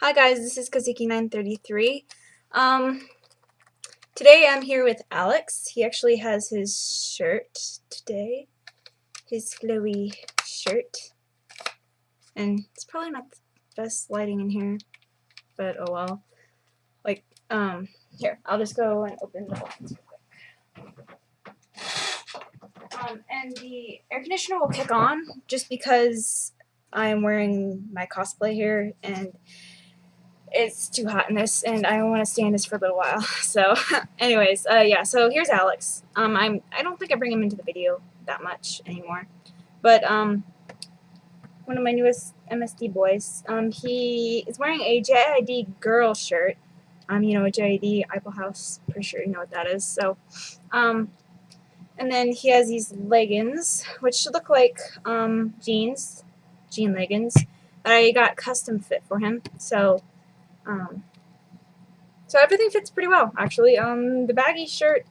Hi guys, this is Kazuki933. Um, Today I'm here with Alex. He actually has his shirt today, his flowy shirt, and it's probably not the best lighting in here, but oh well. Here, I'll just go and open the buttons real quick. And the air conditioner will kick on just because I'm wearing my cosplay here, and it's too hot in this, and I want to stay in this for a little while. So, anyways, yeah. So here's Alex. I don't think I bring him into the video that much anymore, but one of my newest MSD boys. He is wearing a JID girl shirt. You know, a JID Apple House. Pretty sure you know what that is. So, and then he has these leggings, which look like jean leggings that I got custom fit for him. So. So everything fits pretty well, actually. The baggy shirt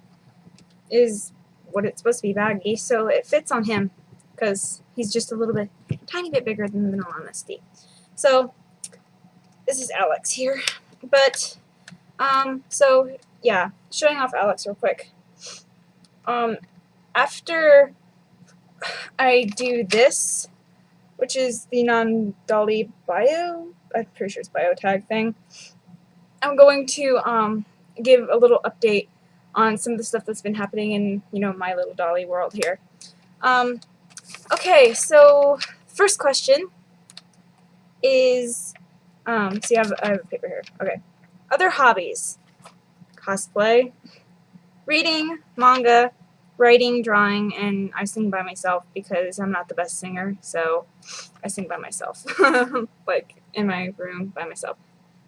is what it's supposed to be, baggy, so it fits on him because he's just a little bit, tiny bit bigger than the non-MSD. So this is Alex here, but so yeah, showing off Alex real quick. After I do this, which is the non-Dolly bio, I'm pretty sure it's bio tag thing, I'm going to give a little update on some of the stuff that's been happening in, you know, my little Dolly world here. Okay, so first question is, see, I have a paper here. Okay. Other hobbies: cosplay, reading, manga, writing, drawing, and I sing by myself because I'm not the best singer, so I sing by myself, like in my room by myself.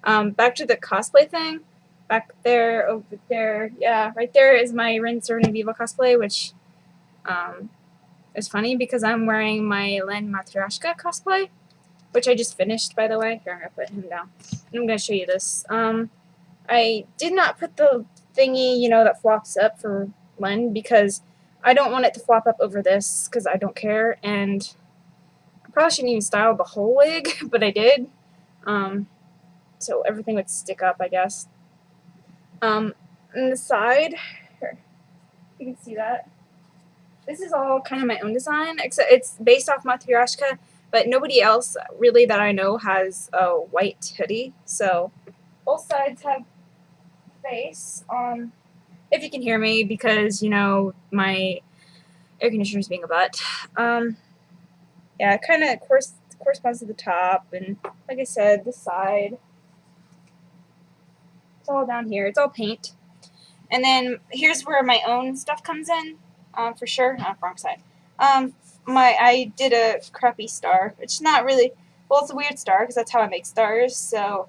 Back to the cosplay thing. Back there, over there, yeah, right there is my Rin Viva cosplay, which is funny because I'm wearing my Len Matryoshka cosplay, which I just finished, by the way. Here, I'm going to put him down. And I'm going to show you this. I did not put the thingy, you know, that flops up for Len because I don't want it to flop up over this because I don't care, and I probably shouldn't even style the whole wig, but I did. So everything would stick up, I guess. On the side, here, you can see that. This is all kind of my own design, except it's based off Matryoshka, but nobody else really that I know has a white hoodie. So both sides have face. If you can hear me, because you know my air conditioner is being a butt. Yeah, it kind of corresponds to the top, and like I said, the side. It's all down here. It's all paint. And then here's where my own stuff comes in, for sure. Wrong side. I did a crappy star, which is not really, well, it's a weird star because that's how I make stars. So,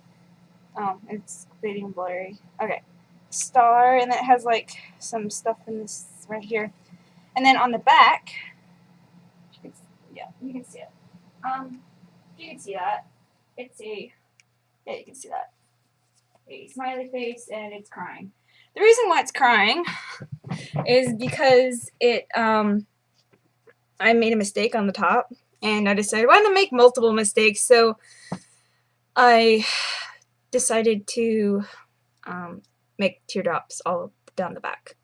it's fading and blurry. Okay, star, and then it has like some stuff in this right here. And then on the back, yeah, you can see it. You can see that. It's a, yeah, you can see that. A smiley face, and it's crying. The reason why it's crying is because I made a mistake on the top, and I decided, why not make multiple mistakes? So I decided to make teardrops all down the back.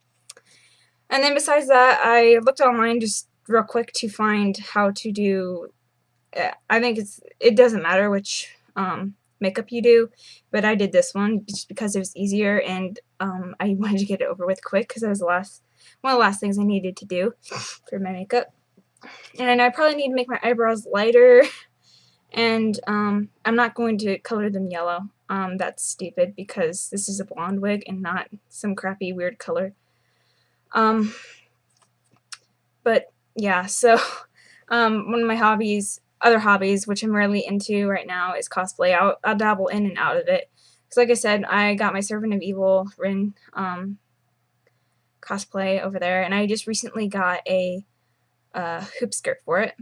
And then besides that, I looked online just real quick to find how to do, I think it doesn't matter which makeup you do, but I did this one just because it was easier, and I wanted to get it over with quick because it was one of the last things I needed to do for my makeup. And I probably need to make my eyebrows lighter, and I'm not going to color them yellow. That's stupid because this is a blonde wig and not some crappy weird color. But yeah, so one of my other hobbies, which I'm really into right now, is cosplay. I'll dabble in and out of it. Because like I said, I got my Servant of Evil Rin cosplay over there, and I just recently got a hoop skirt for it.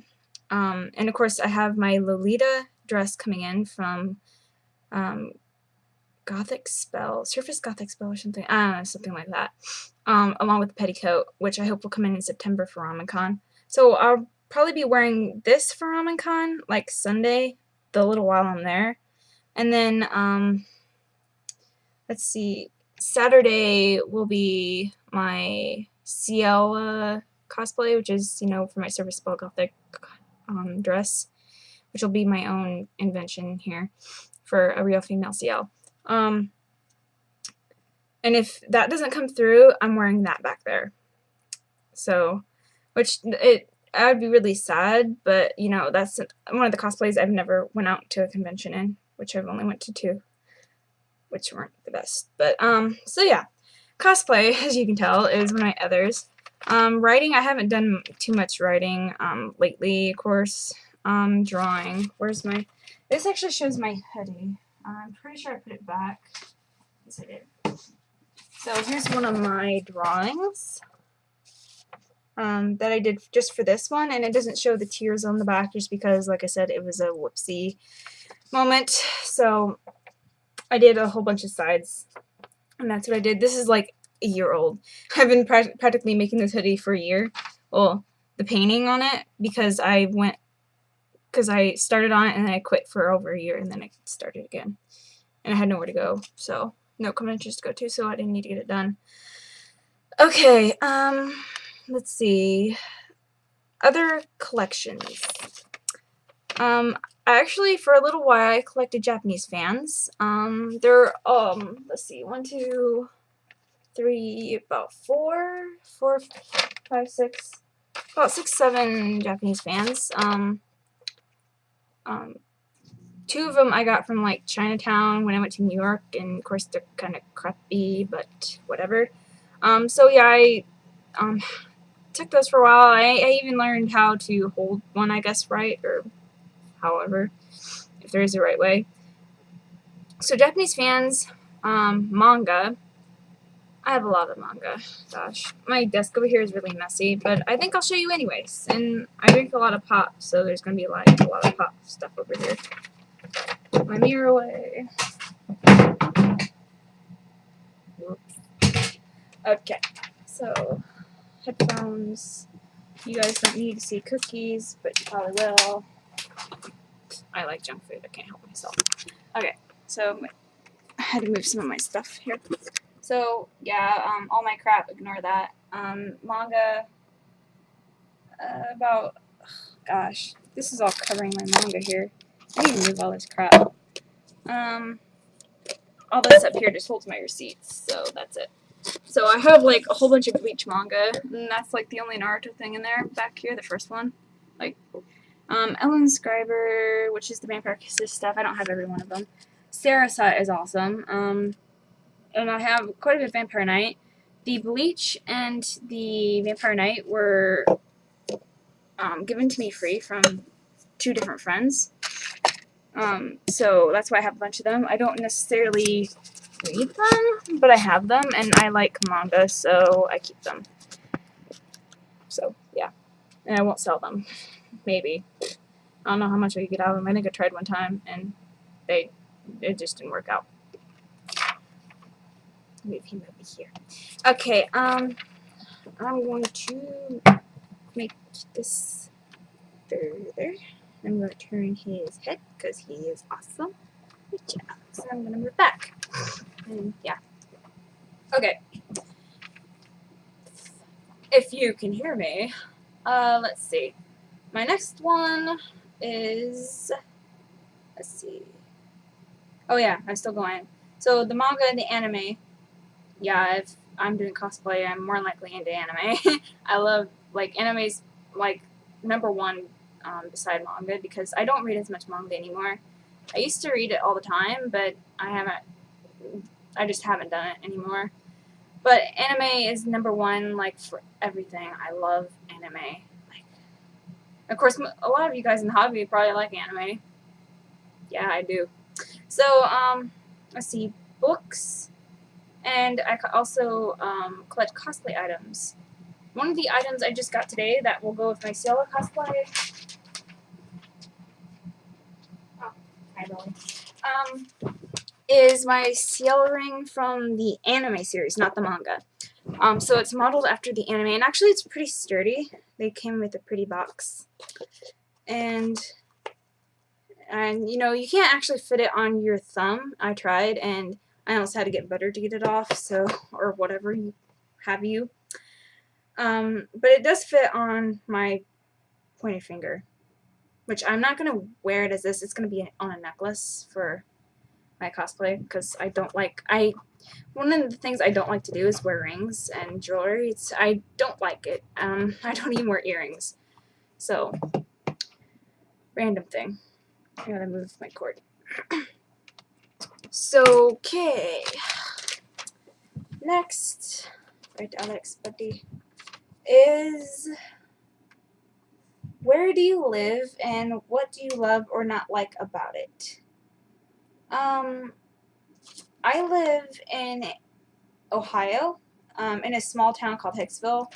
And of course, I have my Lolita dress coming in from Gothic Spell, Surface Gothic Spell or something. I don't know, something like that. Along with the petticoat, which I hope will come in September for RamenCon. So I'll probably be wearing this for RamenCon, like Sunday, the little while I'm there. And then, let's see, Saturday will be my CL cosplay, which is, you know, for my Service Spell Gothic dress, which will be my own invention here for a real female CL. And if that doesn't come through, I'm wearing that back there. So, I'd be really sad, but, you know, that's one of the cosplays I've never went out to a convention in, which I've only went to 2, which weren't the best. But, so yeah, cosplay, as you can tell, is one of my others. Writing, I haven't done too much writing, lately, of course. Drawing, where's my, this actually shows my hoodie. I'm pretty sure I put it back. Yes, I did. So here's one of my drawings. That I did just for this one, and it doesn't show the tears on the back just because, like I said, it was a whoopsie moment. So I did a whole bunch of sides, and that's what I did. This is like a year old. I've been practically making this hoodie for a year. Well, the painting on it, because I started on it and then I quit for over a year and then I started again. And I had nowhere to go, so no conventions to go to, so I didn't need to get it done. Okay, let's see. Other collections. I actually, for a little while, I collected Japanese fans. There are, let's see, 1, 2, 3, about 4, 5, 6, about 6, 7 Japanese fans. 2 of them I got from, like, Chinatown when I went to New York, and of course they're kind of crappy, but whatever. So yeah, I, took those for a while. I even learned how to hold one, I guess, right, or however, if there is a right way. So Japanese fans, manga. I have a lot of manga. Gosh, my desk over here is really messy, but I think I'll show you anyways. And I drink a lot of pop, so there's gonna be a lot of pop stuff over here. Put my mirror away. Whoops. Okay, so headphones. You guys don't need to see cookies, but you probably will. I like junk food. I can't help myself. Okay, so I had to move some of my stuff here. So yeah, all my crap, ignore that. Manga. About, gosh, this is all covering my manga here. I need to move all this crap. All this up here just holds my receipts, so that's it. So I have like a whole bunch of Bleach manga, and that's like the only Naruto thing in there back here, the first one. Like, Ellen Scriber, which is the Vampire Kisses stuff. I don't have every one of them. Sarasat is awesome. And I have quite a bit of Vampire Knight. The Bleach and the Vampire Knight were given to me free from 2 different friends. So that's why I have a bunch of them. I don't necessarily read them, but I have them, and I like manga, so I keep them. So, yeah. And I won't sell them. Maybe. I don't know how much I could get out of them. I think I tried one time, and it just didn't work out. Move him over here. Okay, I'm going to make this further. I'm going to turn his head because he is awesome. Good job. So I'm going to move back. And yeah. Okay. If you can hear me, let's see. My next one is, let's see. Oh yeah, I'm still going. So the manga and the anime. Yeah, if I'm doing cosplay, I'm more likely into anime. I love, like, anime's, like, #1 beside manga, because I don't read as much manga anymore. I used to read it all the time, but I just haven't done it anymore. But anime is #1, like, for everything. I love anime. Like, of course, a lot of you guys in the hobby probably like anime. Yeah, I do. So, let's see, books. And I also collect cosplay items. One of the items I just got today that will go with my Ciela cosplay. Oh, hi, Billy. Is my Ciela ring from the anime series, not the manga. So it's modeled after the anime, and actually it's pretty sturdy. They came with a pretty box. And And, you know, you can't actually fit it on your thumb. I tried, and I almost had to get butter to get it off, so, or whatever you have you. But it does fit on my pointer finger, which I'm not going to wear it as this. It's going to be on a necklace for my cosplay, because I don't like, one of the things I don't like to do is wear rings and jewelry. I don't like it. I don't even wear earrings. So, random thing. I gotta move my cord. So, okay. Next, right, Alex, buddy, is where do you live and what do you love or not like about it? I live in Ohio, in a small town called Hicksville.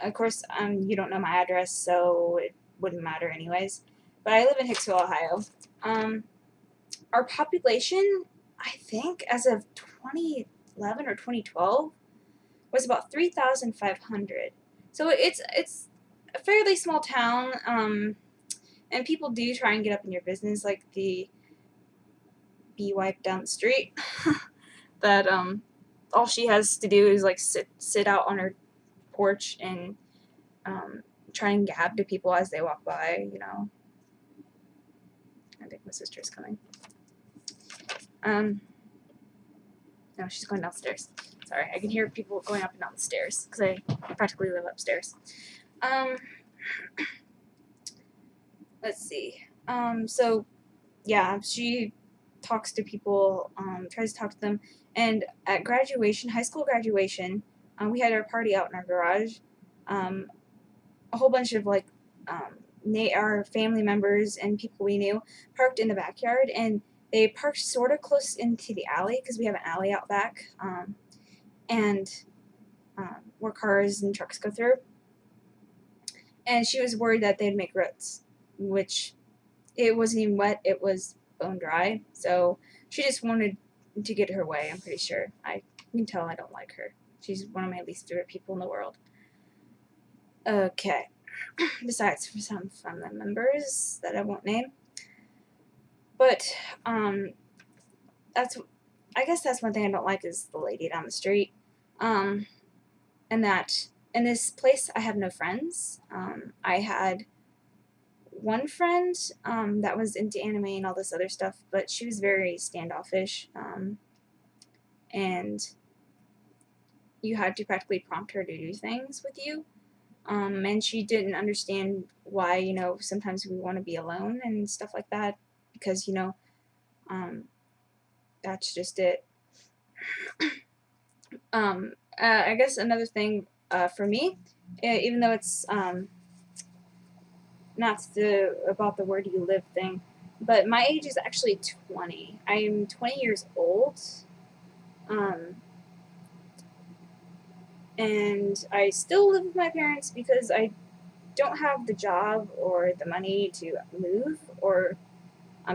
Of course, you don't know my address, so it wouldn't matter anyways. But I live in Hicksville, Ohio. Our population, I think, as of 2011 or 2012, was about 3,500. So it's a fairly small town, and people do try and get up in your business, like the bee wife down the street. That all she has to do is like sit out on her porch and try and gab to people as they walk by, you know. I think my sister's coming. No, she's going downstairs. Sorry, I can hear people going up and down the stairs because I practically live upstairs. Let's see. So yeah, she talks to people, tries to talk to them, and at graduation, high school graduation, we had our party out in our garage. A whole bunch of like our family members and people we knew parked in the backyard, and they parked sort of close into the alley because we have an alley out back, and where cars and trucks go through. And she was worried that they'd make roots, which it wasn't even wet, it was bone dry. So she just wanted to get her way, I'm pretty sure. I can tell I don't like her. She's one of my least favorite people in the world. Okay. Besides for some family members that I won't name. But I guess that's one thing I don't like is the lady down the street. And that in this place I have no friends. I had one friend that was into anime and all this other stuff, but she was very standoffish, and you had to practically prompt her to do things with you. And she didn't understand why, you know, sometimes we want to be alone and stuff like that, because, you know, that's just it. I guess another thing for me, even though it's not about the where do you live thing, but my age is actually 20. I'm 20 years old. And I still live with my parents because I don't have the job or the money to move or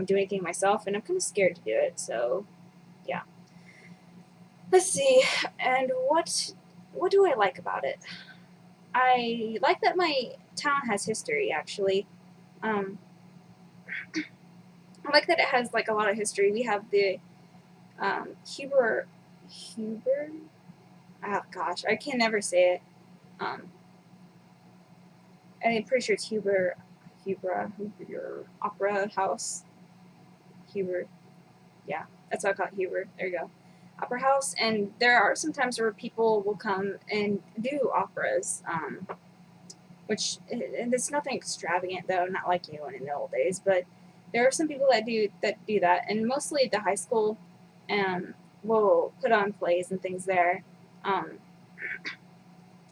do anything myself, and I'm kind of scared to do it, so yeah. Let's see, and what do I like about it? I like that my town has history, actually. I like that it has like a lot of history. We have the Huber, oh gosh, I can never say it. I'm pretty sure it's Huber Opera House. Huber, yeah, that's what I call it, Huber. There you go. Opera House, and there are some times where people will come and do operas, which, and it's nothing extravagant though, not like, you know, in the old days, but there are some people that do that, and mostly the high school will put on plays and things there, and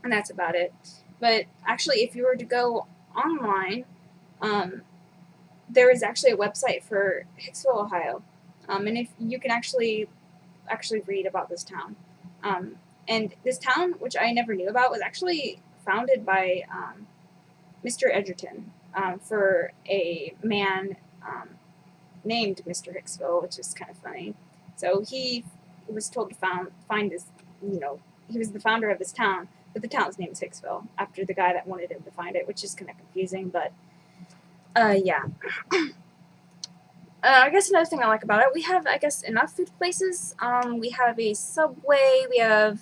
that's about it. But actually, if you were to go online, there is actually a website for Hicksville, Ohio, and if you can actually read about this town. And this town, which I never knew about, was actually founded by Mr. Edgerton, for a man named Mr. Hicksville, which is kind of funny. So he was told to find this, you know, he was the founder of this town, but the town's name is Hicksville, after the guy that wanted him to find it, which is kind of confusing, but yeah. I guess another thing I like about it, we have, I guess, enough food places. We have a Subway, we have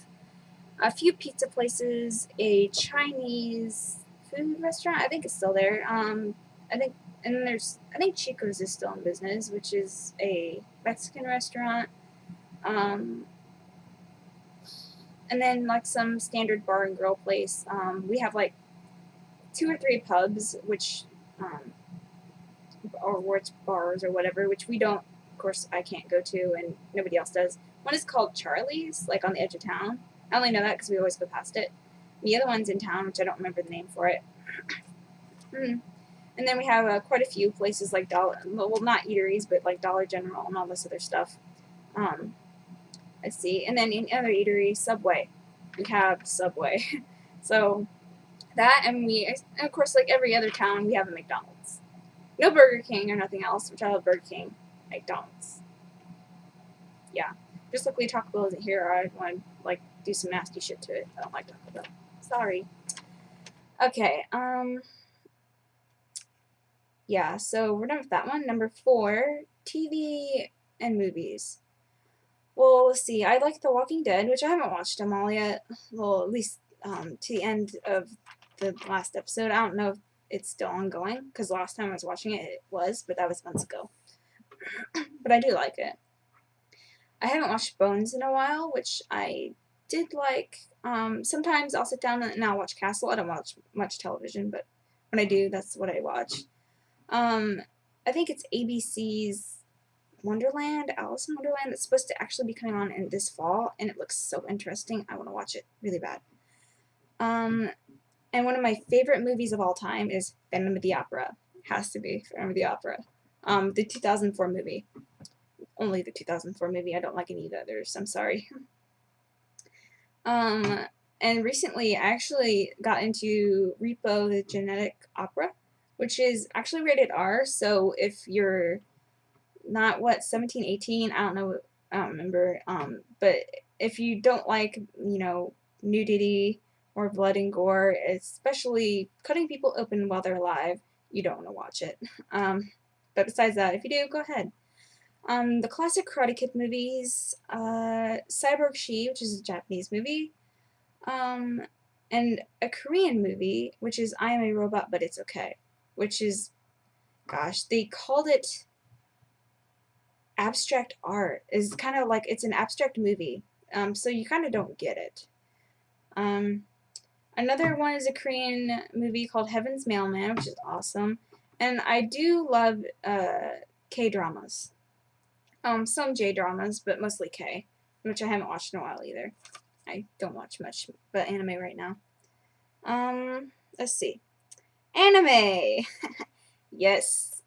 a few pizza places, a Chinese food restaurant, I think it's still there. I think, and then I think Chico's is still in business, which is a Mexican restaurant. Um, and then, like, some standard bar and grill place. We have, like, 2 or 3 pubs, which, or words bars or whatever, which we don't, of course, I can't go to, and nobody else does. One is called Charlie's, like on the edge of town. I only know that because we always go past it. The other one's in town, which I don't remember the name for it. And then we have quite a few places like well, not eateries, but like Dollar General and all this other stuff. Let's see. And then in other eateries, Subway. We have Subway. So that, and of course, like every other town, we have a McDonald's. No Burger King or nothing else, which I love Burger King. McDonald's. Yeah. Just luckily Taco Bell isn't here, or I'd want to, like, do some nasty shit to it. I don't like Taco Bell. Sorry. Okay, yeah, so we're done with that one. Number 4, TV and movies. Well, let's see. I like The Walking Dead, which I haven't watched them all yet. Well, at least to the end of the last episode. I don't know if it's still ongoing, because last time I was watching it, it was, but that was months ago. But I do like it. I haven't watched Bones in a while, which I did like. Sometimes I'll sit down and I'll watch Castle. I don't watch much television, but when I do, that's what I watch. I think it's ABC's Wonderland, Alice in Wonderland, that's supposed to actually be coming on in this fall, and it looks so interesting. I want to watch it really bad. And one of my favorite movies of all time is Phantom of the Opera. Has to be Phantom of the Opera. The 2004 movie. Only the 2004 movie. I don't like any of the others. I'm sorry. And recently I actually got into Repo the Genetic Opera, which is actually rated R, so if you're not, 17, 18, I don't know, I don't remember, but if you don't like, nudity or blood and gore, especially cutting people open while they're alive, you don't want to watch it. But besides that, if you do, go ahead. The classic Karate Kid movies, Cyborg Shi, which is a Japanese movie, and a Korean movie, which is I Am a Robot But It's Okay, which is, gosh, they called it abstract art. It's kind of like, it's an abstract movie, so you kind of don't get it. Another one is a Korean movie called Heaven's Mailman, which is awesome, and I do love K-dramas. Some J-dramas, but mostly K, which I haven't watched in a while either. I don't watch much but anime right now. Let's see. Anime! Yes.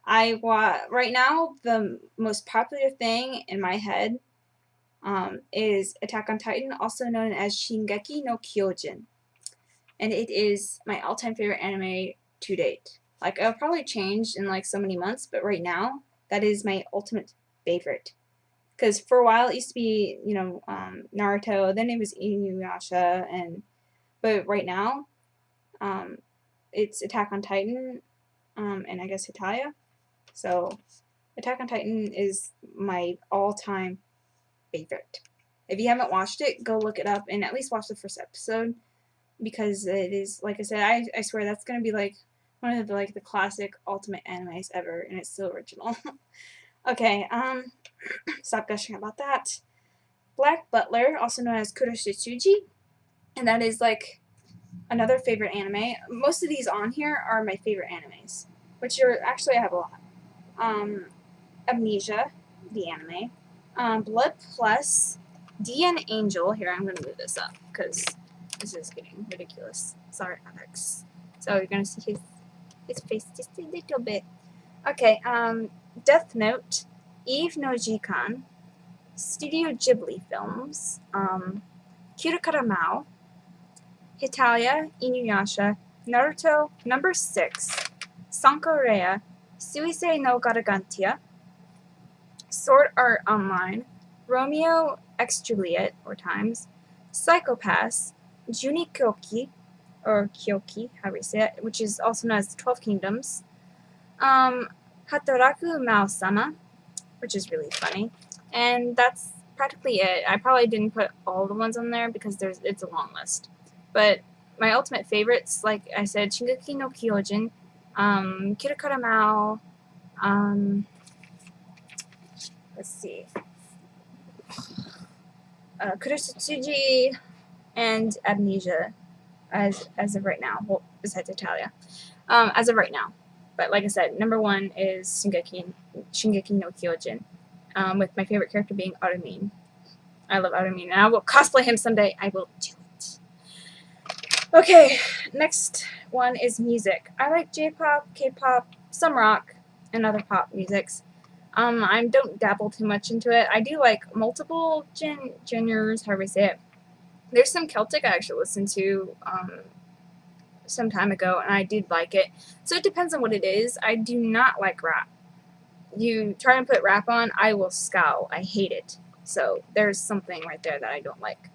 Right now, the most popular thing in my head is Attack on Titan, also known as Shingeki no Kyojin. And it is my all-time favorite anime to date. Like, it'll probably change in, like, so many months, but right now, that is my ultimate favorite. Because for a while, it used to be, Naruto, then it was Inuyasha, but right now, it's Attack on Titan, and I guess Hitaya. So, Attack on Titan is my all-time favorite. If you haven't watched it, go look it up and at least watch the first episode, because it is, like I said, I swear that's gonna be like one of the classic ultimate animes ever, and it's still original. Okay, stop gushing about that. Black Butler, also known as Kuroshitsuji, and that is like another favorite anime. Most of these on here are my favorite animes, which are actually, I have a lot. Amnesia, the anime. Blood Plus, D and Angel. Here, I'm going to move this up because this is getting ridiculous. Sorry, Alex. So you're going to see his face just a little bit. Okay, Death Note, Eve no Jikan, Studio Ghibli Films, Kirikara Mao, Hitalia, Inuyasha, Naruto, Number 6, Sankoreya, Suisei no Garagantia, Sword Art Online, Romeo x Juliet, or Times, Psychopaths, Junikyoki, or Kyoki, however you say it, which is also known as the 12 Kingdoms, Hatoraku Mao-sama, which is really funny. And that's practically it. I probably didn't put all the ones on there because it's a long list. But my ultimate favorites, like I said, Shingeki no Kyojin, Kirakara Mao, let's see, Kurosutsuji, and Amnesia as of right now. Well, besides Italia, as of right now. But like I said, number one is Shingeki no Kyojin, with my favorite character being Armin. I love Armin, and I will cosplay him someday. I will do it. Okay, next one is music. I like J-pop, K-pop, some rock, and other pop musics. I don't dabble too much into it. I do like multiple genres, however you say it. There's some Celtic I actually listened to some time ago, and I did like it. So it depends on what it is. I do not like rap. You try and put rap on, I will scowl. I hate it. So there's something right there that I don't like.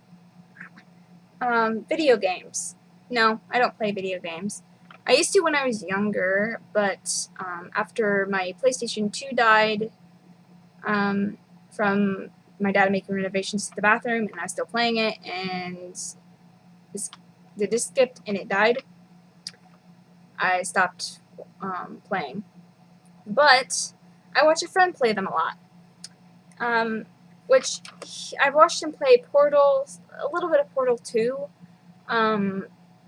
Video games. No, I don't play video games. I used to when I was younger, but after my PlayStation 2 died from my dad making renovations to the bathroom, and I was still playing it, and the disc skipped and it died, I stopped playing. But I watch a friend play them a lot, which I've watched him play Portal, a little bit of Portal 2,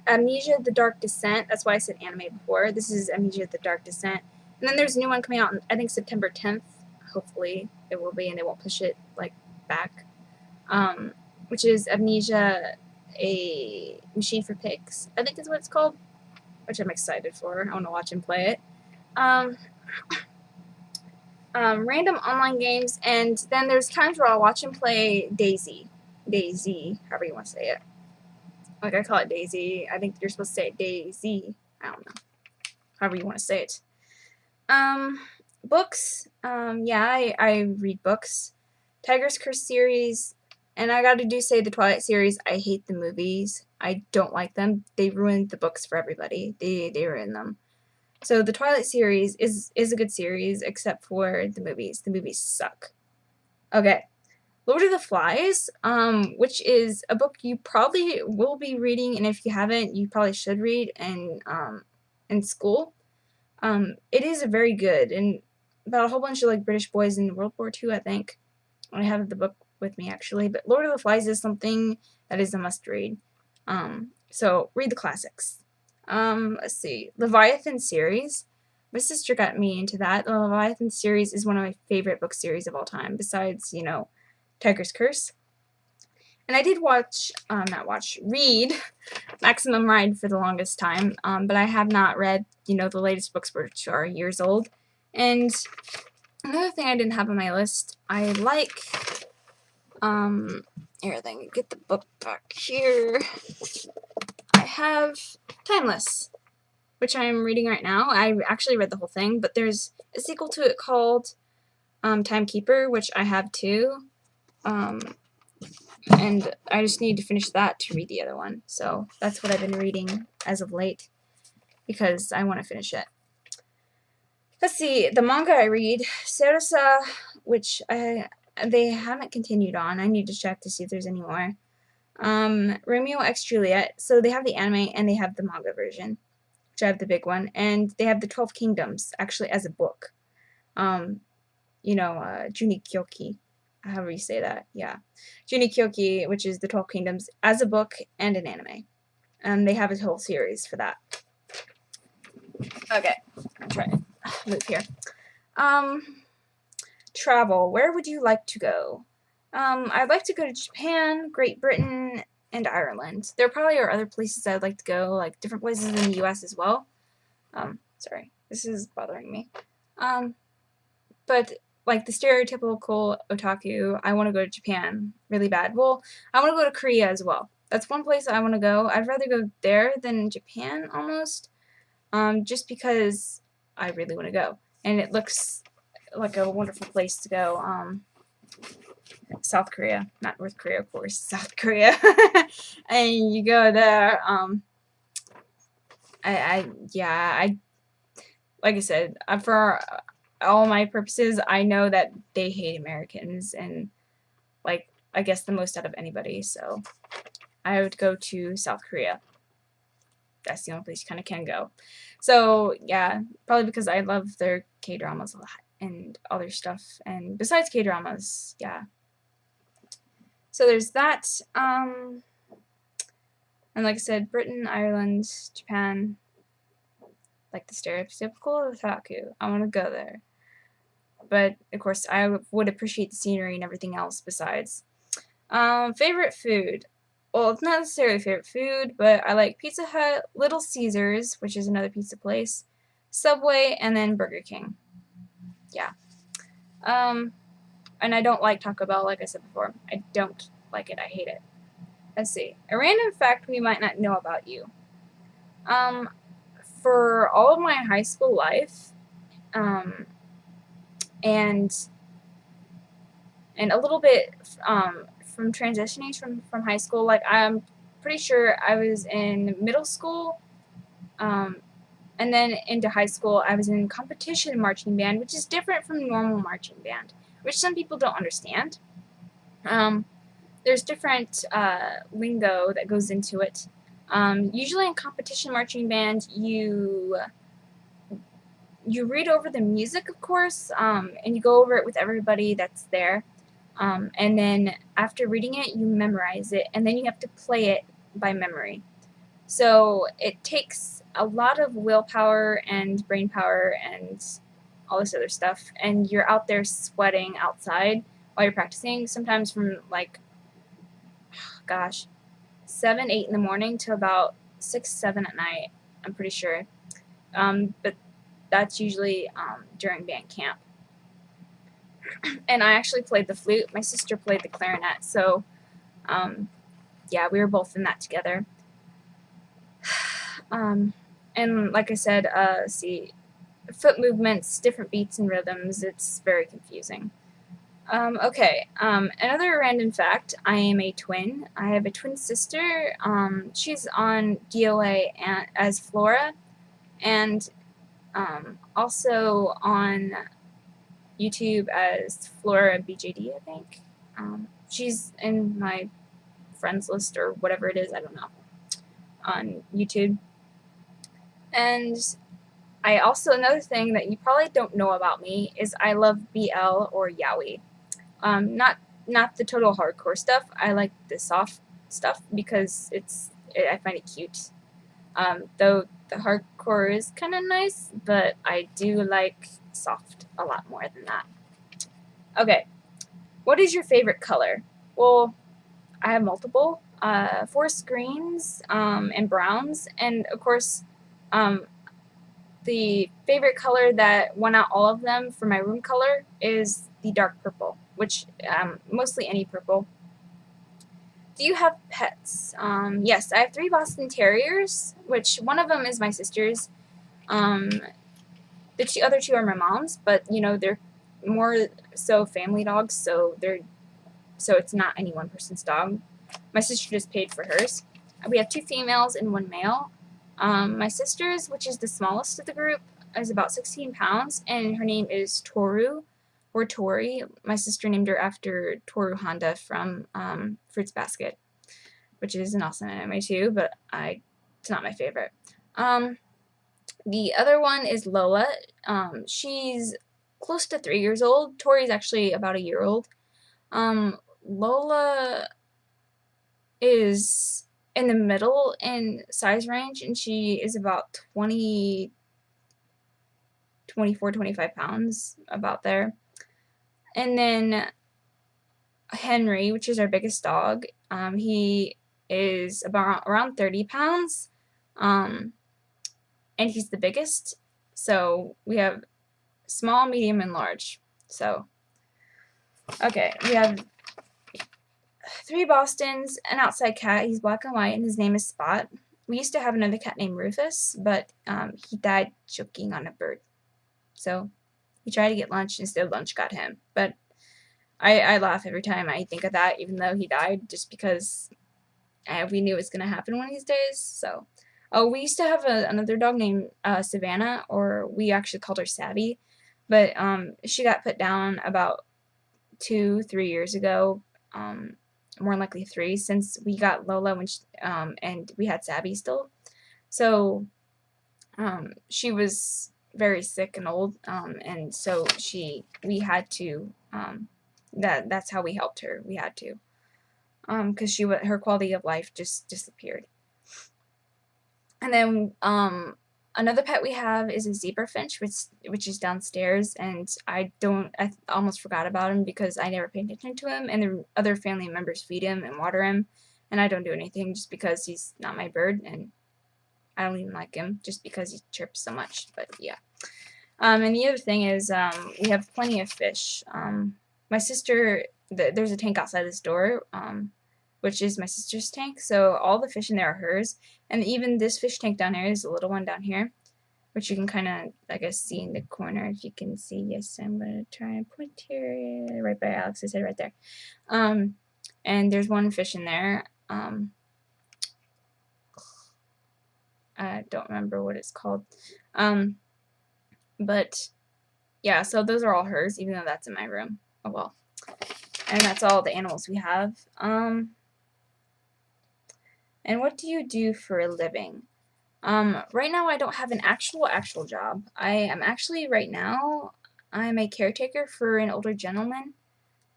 Amnesia The Dark Descent. That's why I said anime before. This is Amnesia The Dark Descent. And then there's a new one coming out, I think September 10th. Hopefully it will be, and they won't push it like back. Which is Amnesia, a Machine for Pigs, I think is what it's called, which I'm excited for. I want to watch him play it. Random online games, and then there's times where I'll watch him play Daisy, however you want to say it. Like, I call it Daisy. I think you're supposed to say it Daisy. I don't know. However you want to say it. Books. Yeah, I read books. Tiger's Curse series. And I gotta say the Twilight series, I hate the movies. I don't like them. They ruined the books for everybody. They ruined them. So the Twilight series is a good series, except for the movies. The movies suck. Okay. Lord of the Flies, which is a book you probably will be reading, and if you haven't, you probably should read in school. It is very good, and about a whole bunch of like British boys in World War II, I think. I have the book with me actually, but Lord of the Flies is something that is a must read. So read the classics. Let's see, Leviathan series. My sister got me into that. The Leviathan series is one of my favorite book series of all time, besides, you know, Tiger's Curse. And I did read Maximum Ride for the longest time, but I have not read, you know, the latest books, which are years old. And another thing I didn't have on my list, I like, here, then get the book back here. I have Timeless, which I'm reading right now. I actually read the whole thing, but there's a sequel to it called Timekeeper, which I have too. And I just need to finish that to read the other one. So that's what I've been reading as of late, because I want to finish it. Let's see, the manga I read, Serosa, which they haven't continued on. I need to check to see if there's any more. Romeo x Juliet. So they have the anime and they have the manga version, which I have the big one, and they have the 12 Kingdoms actually as a book. You know, Junikyoki, however you say that, yeah. Junikyoki, which is the 12 Kingdoms, as a book and an anime. And they have a whole series for that. Okay, I'll try to move here. Travel. Where would you like to go? I'd like to go to Japan, Great Britain, and Ireland. There probably are other places I'd like to go, like different places in the US as well. Sorry, this is bothering me. But like the stereotypical otaku, I want to go to Japan really bad. Well, I want to go to Korea as well. That's one place I want to go. I'd rather go there than Japan almost, just because I really want to go. And it looks like a wonderful place to go. South Korea, not North Korea, of course, South Korea. And you go there, like I said, all my purposes, I know that they hate Americans, and like, I guess the most out of anybody, so I would go to South Korea. That's the only place you kind of can go. So, yeah, probably because I love their K-dramas a lot and other stuff. And besides K-dramas, yeah. So there's that. And like I said, Britain, Ireland, Japan, like the stereotypical otaku. I want to go there. But, of course, I would appreciate the scenery and everything else besides. Favorite food. Well, it's not necessarily favorite food, but I like Pizza Hut, Little Caesars, which is another pizza place, Subway, and then Burger King. Yeah. And I don't like Taco Bell, like I said before. I don't like it. I hate it. Let's see. A random fact we might not know about you. For all of my high school life, and a little bit, from transitioning from high school, like, I'm pretty sure I was in middle school, and then into high school, I was in competition marching band, which is different from normal marching band, which some people don't understand. There's different lingo that goes into it. Usually in competition marching band, you read over the music, of course, and you go over it with everybody that's there. And then after reading it, you memorize it, and then you have to play it by memory. So it takes a lot of willpower and brain power and all this other stuff, and you're out there sweating outside while you're practicing, sometimes from, like, gosh, 7, 8 in the morning to about 6, 7 at night, I'm pretty sure. But that's usually during band camp. And I actually played the flute. My sister played the clarinet, so yeah, we were both in that together. And like I said, see, foot movements, different beats and rhythms, it's very confusing. Okay, another random fact, I am a twin. I have a twin sister. She's on DOA as Flora, and also on YouTube as Flora BJD, I think. She's in my friends list or whatever it is, I don't know, on YouTube. And I also, another thing that you probably don't know about me is I love BL or yaoi. Not the total hardcore stuff. I like the soft stuff because I find it cute. Though the hardcore is kind of nice, but I do like soft a lot more than that. Okay, what is your favorite color? Well, I have multiple. Forest greens and browns, and of course, the favorite color that won out all of them for my room color is the dark purple, which mostly any purple. Do you have pets? Yes, I have 3 Boston Terriers, which one of them is my sister's. The other 2 are my mom's, but you know, they're more so family dogs, so it's not any one person's dog. My sister just paid for hers. We have 2 females and 1 male. My sister's, which is the smallest of the group, is about 16 pounds, and her name is Toru, or Tori. My sister named her after Toru Honda from Fruits Basket, which is an awesome anime too, but it's not my favorite. The other one is Lola. She's close to 3 years old. Tori's actually about a year old. Lola is in the middle in size range, and she is about 24, 25 pounds, about there. And then Henry, which is our biggest dog, he is around 30 pounds, and he's the biggest. So we have small, medium, and large. So, okay, we have 3 Bostons, an outside cat. He's black and white, and his name is Spot. We used to have another cat named Rufus, but he died choking on a bird. So he tried to get lunch, instead lunch got him. But I laugh every time I think of that, even though he died, just because we knew it was going to happen one of these days. So, we used to have another dog named Savannah, or we actually called her Savvy. But she got put down about 2-3 years ago, more likely 3, since we got Lola when she, and we had Sabby still. So she was very sick and old, and so we had to, that's how we helped her. We had to, because her quality of life just disappeared. And then another pet we have is a zebra finch, which is downstairs, and I almost forgot about him because I never paid attention to him, and the other family members feed him and water him, and I don't do anything just because he's not my bird, and I don't even like him just because he chirps so much. But yeah. And the other thing is, we have plenty of fish. My sister, there's a tank outside this door, which is my sister's tank, so all the fish in there are hers. And even this fish tank down here is a little one down here, which you can kind of, I guess, see in the corner. If you can see, yes, I'm going to try and point here, right by Alex's head right there. And there's one fish in there. I don't remember what it's called. But yeah, so those are all hers, even though that's in my room. Oh well. And that's all the animals we have. And what do you do for a living? Right now I don't have an actual job. I'm actually, right now, I'm a caretaker for an older gentleman.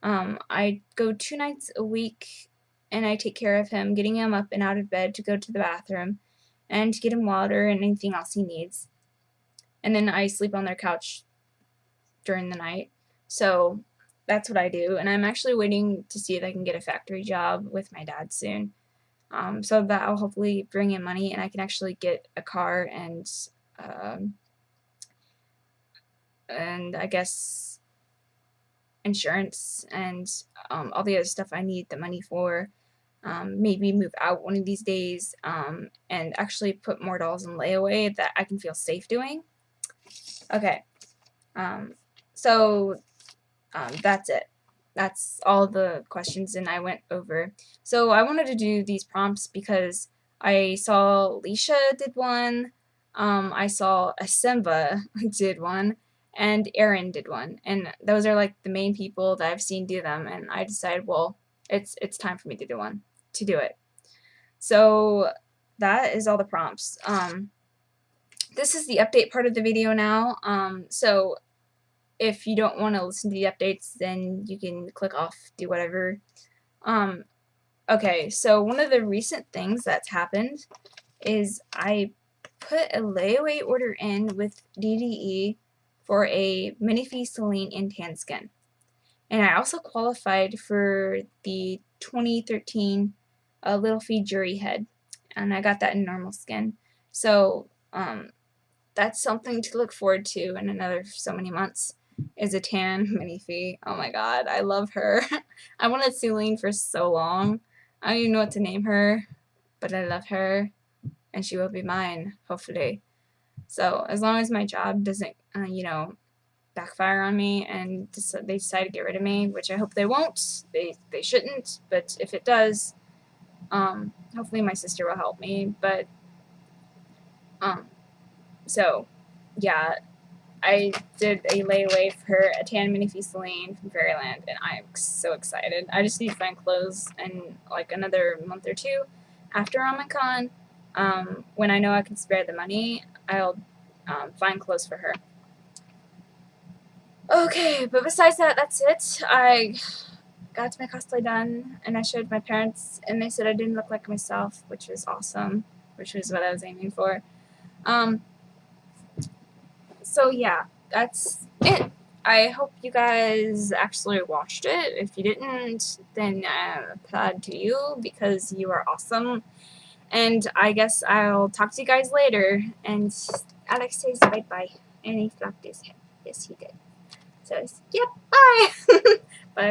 I go 2 nights a week and I take care of him, getting him up and out of bed to go to the bathroom and to get him water and anything else he needs. And then I sleep on their couch during the night. So that's what I do. And I'm actually waiting to see if I can get a factory job with my dad soon. So that will hopefully bring in money and I can actually get a car and I guess insurance and all the other stuff I need the money for. Maybe move out one of these days and actually put more dolls in layaway that I can feel safe doing. Okay, so that's it. That's all the questions and I went over. So I wanted to do these prompts because I saw Leisha did one, I saw Asenva did one, and Erin did one. And those are like the main people that I've seen do them, and I decided, well, it's time for me to do it. So that is all the prompts. This is the update part of the video now. So if you don't want to listen to the updates, then you can click off, do whatever. Okay, so one of the recent things that's happened is I put a layaway order in with DDE for a Minifee Celine in tan skin. And I also qualified for the 2013 Little Fee Jury Head, and I got that in normal skin. So that's something to look forward to in another so many months, is a tan Minifee. Oh my god, I love her. I wanted Celine for so long. I don't even know what to name her, but I love her, and she will be mine, hopefully. So as long as my job doesn't, you know, backfire on me and they decide to get rid of me, which I hope they won't. They shouldn't, but if it does, hopefully my sister will help me. But so yeah, I did a layaway for a tan Minifee Celine from Fairyland, and I'm so excited. I just need to find clothes in like another month or 2 after Omicron. When I know I can spare the money, I'll find clothes for her. Okay, but besides that, that's it. I got my cosplay done, and I showed my parents, and they said I didn't look like myself, which was awesome, which was what I was aiming for. So yeah, that's it. I hope you guys actually watched it. If you didn't, then applaud to you, because you are awesome. And I guess I'll talk to you guys later. And Alex says bye-bye, and he flopped his head. Yes, he did. So, yep, bye! Bye.